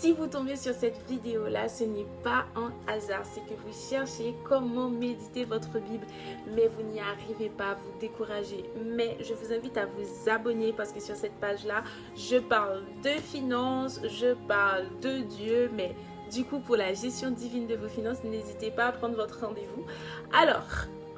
Si vous tombez sur cette vidéo-là, ce n'est pas un hasard, c'est que vous cherchez comment méditer votre Bible, mais vous n'y arrivez pas, vous découragez. Mais je vous invite à vous abonner parce que sur cette page-là, je parle de finances, je parle de Dieu, mais du coup, pour la gestion divine de vos finances, n'hésitez pas à prendre votre rendez-vous. Alors,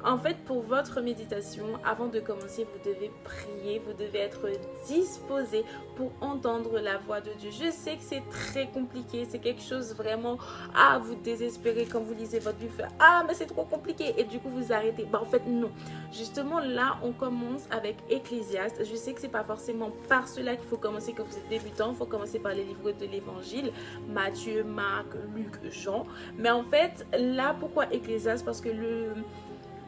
en fait, pour votre méditation, avant de commencer, vous devez prier, vous devez être disposé pour entendre la voix de Dieu. Je sais que c'est très compliqué, c'est quelque chose vraiment à vous désespérer quand vous lisez votre Bible. Ah, mais c'est trop compliqué et du coup vous arrêtez. En fait, non. Justement, là, on commence avec Ecclésiaste. Je sais que c'est pas forcément par cela qu'il faut commencer quand vous êtes débutant. Il faut commencer par les livres de l'Évangile, Matthieu, Marc, Luc, Jean. Mais en fait, là, pourquoi Ecclésiaste? Parce que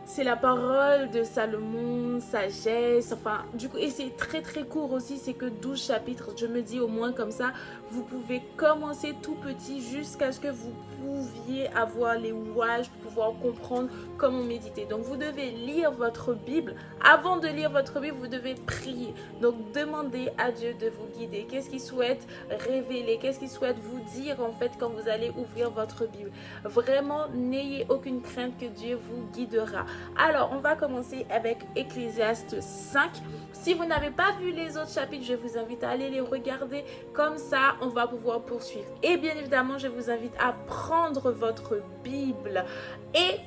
c'est la parole de Salomon, sagesse, enfin, du coup, et c'est très très court aussi, c'est que 12 chapitres. Je me dis au moins comme ça, vous pouvez commencer tout petit jusqu'à ce que vous pouviez avoir les rouages pour pouvoir comprendre comment méditer. Donc, vous devez lire votre Bible. Avant de lire votre Bible, vous devez prier. Donc, demandez à Dieu de vous guider. Qu'est-ce qu'il souhaite révéler? Qu'est-ce qu'il souhaite vous dire en fait quand vous allez ouvrir votre Bible? Vraiment, n'ayez aucune crainte que Dieu vous guidera. Alors, on va commencer avec Ecclésiaste 5. Si vous n'avez pas vu les autres chapitres, je vous invite à aller les regarder. Comme ça, on va pouvoir poursuivre. Et bien évidemment, je vous invite à prendre votre Bible. Et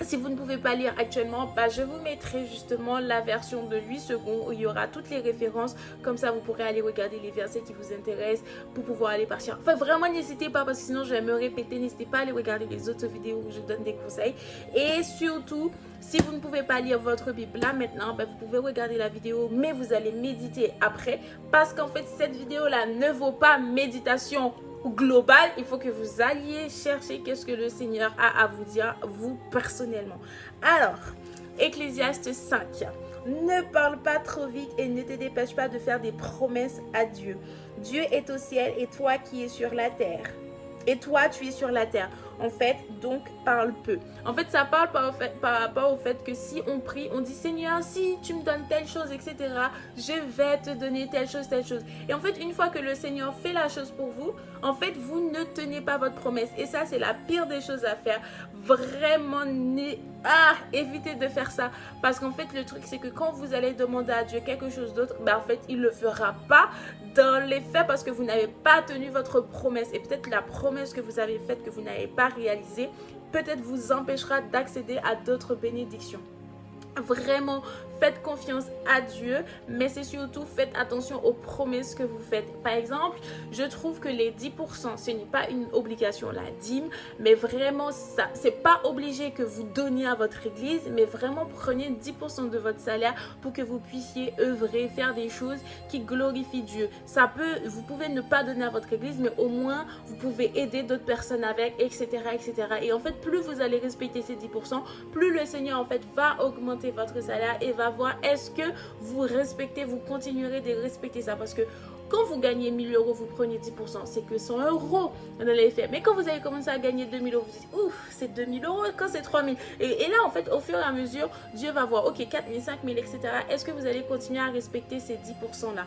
si vous ne pouvez pas lire actuellement, je vous mettrai justement la version de 8 secondes où il y aura toutes les références. Comme ça, vous pourrez aller regarder les versets qui vous intéressent pour pouvoir aller partir. Enfin, vraiment, n'hésitez pas parce que sinon, je vais me répéter. N'hésitez pas à aller regarder les autres vidéos où je donne des conseils. Et surtout, si vous ne pouvez pas lire votre Bible là maintenant, vous pouvez regarder la vidéo, mais vous allez méditer après. Parce qu'en fait, cette vidéo-là ne vaut pas méditation global, il faut que vous alliez chercher qu'est-ce que le Seigneur a à vous dire, vous personnellement. Alors, Ecclésiaste 5. Ne parle pas trop vite et ne te dépêche pas de faire des promesses à Dieu. Dieu est au ciel et toi qui es sur la terre. Et toi, tu es sur la terre. En fait, donc, parle peu. En fait, ça parle par rapport au fait que si on prie, on dit Seigneur, si tu me donnes telle chose, etc., je vais te donner telle chose, telle chose. Et en fait, une fois que le Seigneur fait la chose pour vous, en fait, vous ne tenez pas votre promesse. Et ça, c'est la pire des choses à faire. Vraiment, évitez de faire ça. Parce qu'en fait, le truc, c'est que quand vous allez demander à Dieu quelque chose d'autre, en fait, il ne le fera pas dans les faits parce que vous n'avez pas tenu votre promesse. Et peut-être la promesse que vous avez faite, que vous n'avez pas réalisée, peut-être vous empêchera d'accéder à d'autres bénédictions. Vraiment, faites confiance à Dieu, mais c'est surtout faites attention aux promesses que vous faites. Par exemple, je trouve que les 10%, ce n'est pas une obligation, la dîme, mais vraiment, ça, c'est pas obligé que vous donniez à votre église, mais vraiment prenez 10% de votre salaire pour que vous puissiez œuvrer, faire des choses qui glorifient Dieu. Vous pouvez ne pas donner à votre église, mais au moins, vous pouvez aider d'autres personnes avec, etc., etc. Et en fait, plus vous allez respecter ces 10%, plus le Seigneur, en fait, va augmenter votre salaire et va voir est-ce que vous respectez, vous continuerez de respecter ça parce que quand vous gagnez 1000 euros, vous prenez 10%, c'est que 100 euros dans les faits. Mais quand vous allez commencer à gagner 2000 euros, vous dites ouf, c'est 2000 euros quand c'est 3000. Et là, en fait, au fur et à mesure, Dieu va voir, ok, 4000, 5000, etc. Est-ce que vous allez continuer à respecter ces 10% là?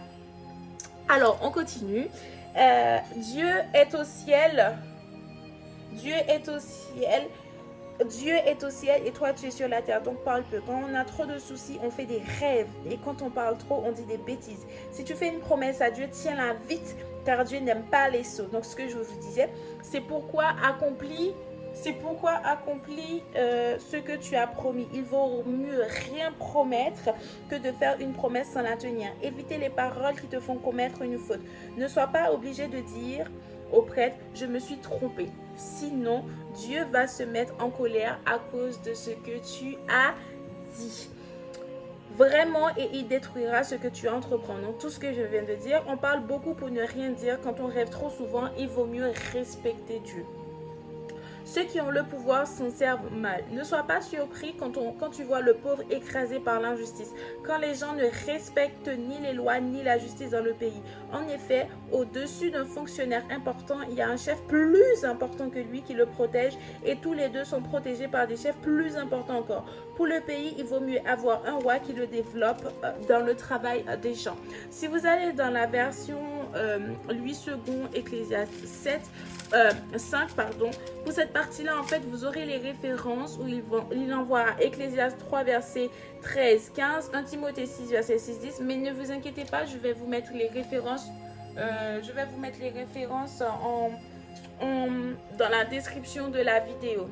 Alors, on continue. Dieu est au ciel. Dieu est au ciel. Dieu est au ciel et toi tu es sur la terre, donc parle peu. Quand on a trop de soucis, on fait des rêves et quand on parle trop, on dit des bêtises. Si tu fais une promesse à Dieu, tiens-la vite car Dieu n'aime pas les sots. Donc ce que je vous disais, c'est pourquoi accomplis ce que tu as promis. Il vaut mieux rien promettre que de faire une promesse sans la tenir. Évitez les paroles qui te font commettre une faute. Ne sois pas obligé de dire au prêtre, je me suis trompé. Sinon, Dieu va se mettre en colère à cause de ce que tu as dit. Vraiment, et il détruira ce que tu entreprends. Donc, tout ce que je viens de dire, on parle beaucoup pour ne rien dire. Quand on rêve trop souvent, il vaut mieux respecter Dieu. Ceux qui ont le pouvoir s'en servent mal. Ne sois pas surpris quand tu vois le pauvre écrasé par l'injustice, quand les gens ne respectent ni les lois ni la justice dans le pays. En effet, au-dessus d'un fonctionnaire important, il y a un chef plus important que lui qui le protège et tous les deux sont protégés par des chefs plus importants encore. Pour le pays, il vaut mieux avoir un roi qui le développe dans le travail des gens. Si vous allez dans la version lui second Ecclésiaste 5, pardon. Pour cette partie-là, en fait, vous aurez les références où il envoie Ecclésiaste 3, verset 13, 15, 1 Timothée 6, verset 6, 10. Mais ne vous inquiétez pas, je vais vous mettre les références. Dans la description de la vidéo.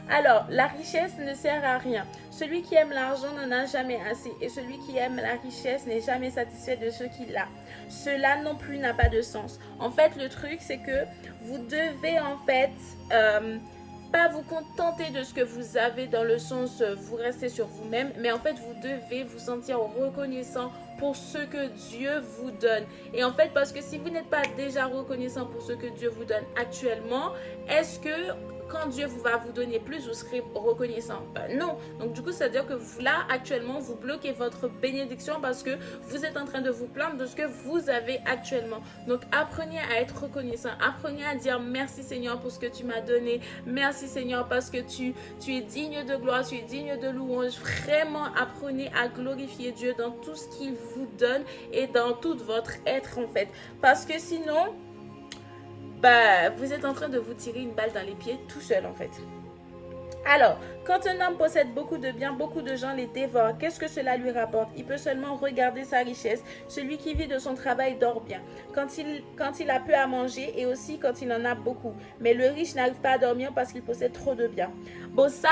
Alors, la richesse ne sert à rien. Celui qui aime l'argent n'en a jamais assez. Et celui qui aime la richesse n'est jamais satisfait de ce qu'il a. Cela non plus n'a pas de sens. En fait, le truc, c'est que vous devez en fait pas vous contenter de ce que vous avez dans le sens vous restez sur vous-même, mais en fait, vous devez vous sentir reconnaissant pour ce que Dieu vous donne. Et en fait, parce que si vous n'êtes pas déjà reconnaissant pour ce que Dieu vous donne actuellement, est-ce que quand Dieu va vous donner plus, vous serez reconnaissant? Non. Donc du coup, c'est-à-dire que vous, là, actuellement, vous bloquez votre bénédiction parce que vous êtes en train de vous plaindre de ce que vous avez actuellement. Donc apprenez à être reconnaissant. Apprenez à dire merci Seigneur pour ce que tu m'as donné. Merci Seigneur parce que tu es digne de gloire, tu es digne de louange. Vraiment, apprenez à glorifier Dieu dans tout ce qu'il vous donne et dans tout votre être en fait. Parce que sinon, vous êtes en train de vous tirer une balle dans les pieds tout seul en fait. Alors, quand un homme possède beaucoup de biens, beaucoup de gens les dévorent. Qu'est-ce que cela lui rapporte? Il peut seulement regarder sa richesse. Celui qui vit de son travail dort bien. Quand il a peu à manger et aussi quand il en a beaucoup. Mais le riche n'arrive pas à dormir parce qu'il possède trop de biens. Bon, ça...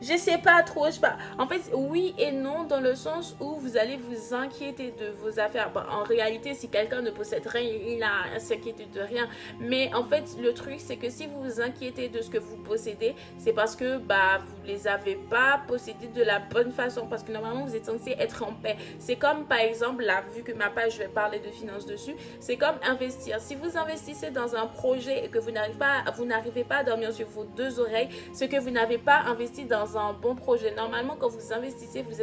Je sais pas trop, je sais pas. En fait, oui et non, dans le sens où vous allez vous inquiéter de vos affaires. En réalité, si quelqu'un ne possède rien, il n'a à s'inquiéter de rien. Mais en fait, le truc, c'est que si vous vous inquiétez de ce que vous possédez, c'est parce que vous les avez pas possédés de la bonne façon. Parce que normalement, vous êtes censé être en paix. C'est comme, par exemple, là, vu que ma page, je vais parler de finances dessus, c'est comme investir. Si vous investissez dans un projet et que vous n'arrivez pas à dormir sur vos deux oreilles, c'est que vous n'avez pas investi dans un bon projet. Normalement, quand vous investissez, vous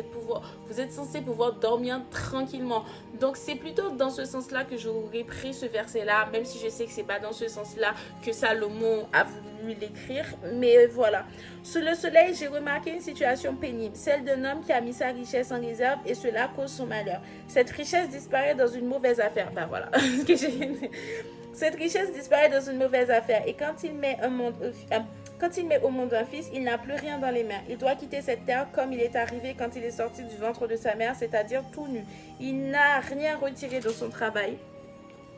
êtes censé pouvoir dormir tranquillement. Donc, c'est plutôt dans ce sens-là que j'aurais pris ce verset-là, même si je sais que c'est pas dans ce sens-là que Salomon a voulu l'écrire. Mais voilà. Sous le soleil, j'ai remarqué une situation pénible, celle d'un homme qui a mis sa richesse en réserve et cela cause son malheur. Cette richesse disparaît dans une mauvaise affaire. Voilà. Cette richesse disparaît dans une mauvaise affaire et quand il met au monde un fils, il n'a plus rien dans les mains. Il doit quitter cette terre comme il est arrivé quand il est sorti du ventre de sa mère, c'est-à-dire tout nu. Il n'a rien retiré de son travail.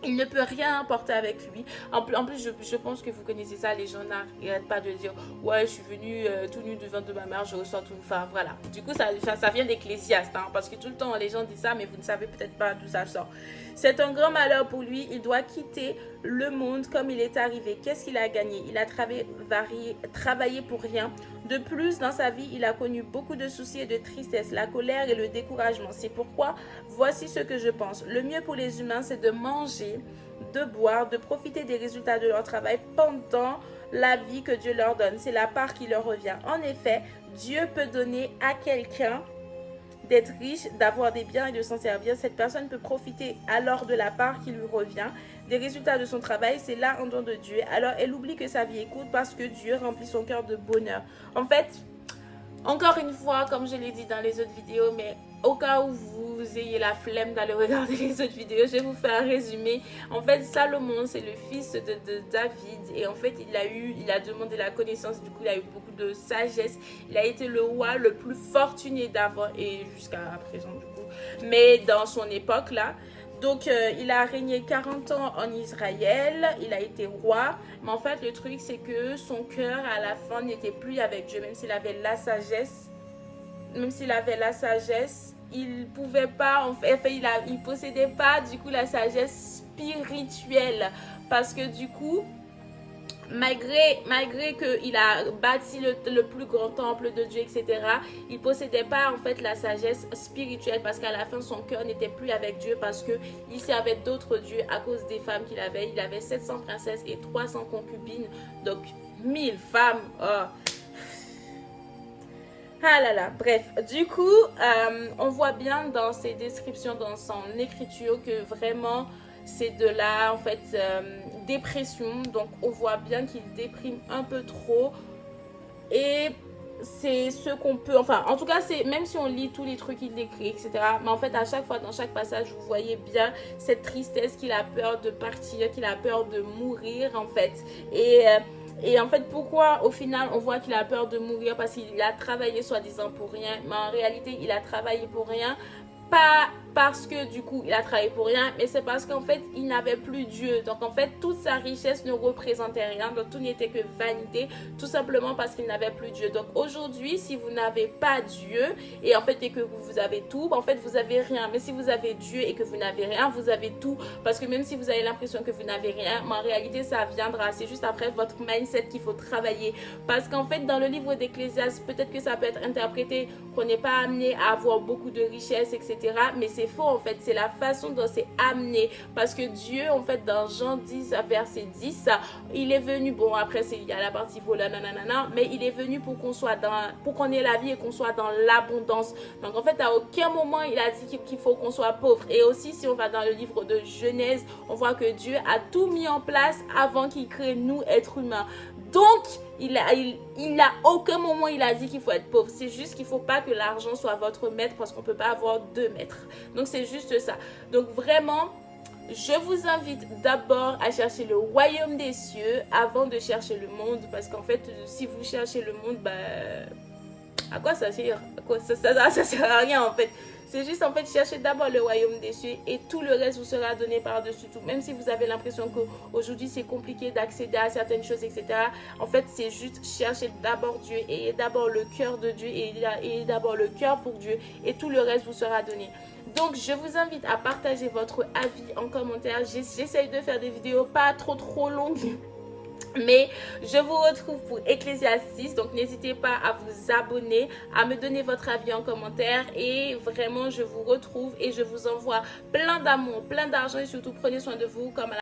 Il ne peut rien emporter avec lui. En plus, je pense que vous connaissez ça. Les gens n'arrêtent pas de dire « Ouais, je suis venue tout nu devant de ma mère, je ressens une femme. » Voilà. Du coup, ça vient d'Ecclésiaste. Parce que tout le temps, les gens disent ça, mais vous ne savez peut-être pas d'où ça sort. C'est un grand malheur pour lui. Il doit quitter le monde comme il est arrivé. Qu'est-ce qu'il a gagné? Il a travaillé pour rien. De plus, dans sa vie, il a connu beaucoup de soucis et de tristesse, la colère et le découragement. C'est pourquoi, voici ce que je pense. Le mieux pour les humains, c'est de manger, de boire, de profiter des résultats de leur travail pendant la vie que Dieu leur donne. C'est la part qui leur revient. En effet, Dieu peut donner à quelqu'un d'être riche, d'avoir des biens et de s'en servir. Cette personne peut profiter alors de la part qui lui revient, des résultats de son travail. C'est là un don de Dieu. Alors elle oublie que sa vie est courte parce que Dieu remplit son cœur de bonheur. En fait, encore une fois, comme je l'ai dit dans les autres vidéos, mais au cas où vous ayez la flemme d'aller regarder les autres vidéos, je vais vous faire un résumé. En fait, Salomon, c'est le fils de David. Et en fait, il a demandé la connaissance. Du coup, il a eu beaucoup de sagesse. Il a été le roi le plus fortuné d'avant et jusqu'à présent, du coup. Mais dans son époque, là. Donc, il a régné 40 ans en Israël, il a été roi, mais en fait, le truc, c'est que son cœur, à la fin, n'était plus avec Dieu, même s'il avait la sagesse, il pouvait pas, en fait, il possédait pas, du coup, la sagesse spirituelle, parce que, du coup, malgré qu'il a bâti le plus grand temple de Dieu, etc., il ne possédait pas en fait la sagesse spirituelle parce qu'à la fin, son cœur n'était plus avec Dieu parce qu'il servait d'autres dieux à cause des femmes qu'il avait. Il avait 700 princesses et 300 concubines, donc 1000 femmes. Oh. Ah là là, bref. Du coup, on voit bien dans ses descriptions, dans son écriture que vraiment... c'est de la en fait dépression, donc on voit bien qu'il déprime un peu trop et c'est ce qu'on peut, enfin en tout cas c'est, même si on lit tous les trucs qu'il décrit, etc., mais en fait à chaque fois dans chaque passage vous voyez bien cette tristesse, qu'il a peur de partir, qu'il a peur de mourir en fait. Et en fait, pourquoi au final on voit qu'il a peur de mourir? Parce qu'il a travaillé soi-disant pour rien, mais en réalité il a travaillé pour rien. Pas parce que du coup il a travaillé pour rien, mais c'est parce qu'en fait il n'avait plus Dieu. Donc en fait toute sa richesse ne représentait rien, donc tout n'était que vanité, tout simplement parce qu'il n'avait plus Dieu. Donc aujourd'hui, si vous n'avez pas Dieu et en fait et que vous avez tout, en fait vous avez rien. Mais si vous avez Dieu et que vous n'avez rien, vous avez tout. Parce que même si vous avez l'impression que vous n'avez rien, mais en réalité ça viendra. C'est juste après votre mindset qu'il faut travailler. Parce qu'en fait dans le livre d'Ecclésiaste, peut-être que ça peut être interprété qu'on n'est pas amené à avoir beaucoup de richesses, etc. Mais c'est faux en fait, c'est la façon dont c'est amené. Parce que Dieu en fait dans Jean 10 verset 10, il est venu, bon après il y a la partie voleur, nanana, mais il est venu pour qu'on soit pour qu'on ait la vie et qu'on soit dans l'abondance. Donc en fait à aucun moment il a dit qu'il faut qu'on soit pauvre. Et aussi si on va dans le livre de Genèse, on voit que Dieu a tout mis en place avant qu'il crée nous êtres humains. Donc il a aucun moment il a dit qu'il faut être pauvre. C'est juste qu'il ne faut pas que l'argent soit votre maître, parce qu'on ne peut pas avoir deux maîtres. Donc c'est juste ça. Donc vraiment, je vous invite d'abord à chercher le royaume des cieux avant de chercher le monde. Parce qu'en fait, si vous cherchez le monde, à quoi ça sert? Ça sert à rien en fait. C'est juste en fait chercher d'abord le royaume des cieux et tout le reste vous sera donné par-dessus tout. Même si vous avez l'impression qu'aujourd'hui c'est compliqué d'accéder à certaines choses, etc. En fait c'est juste chercher d'abord Dieu, et d'abord le cœur de Dieu, et d'abord le cœur pour Dieu, et tout le reste vous sera donné. Donc je vous invite à partager votre avis en commentaire. J'essaye de faire des vidéos pas trop longues. Mais je vous retrouve pour Ecclésiaste 6, donc n'hésitez pas à vous abonner, à me donner votre avis en commentaire, et vraiment je vous retrouve et je vous envoie plein d'amour, plein d'argent, et surtout prenez soin de vous comme à la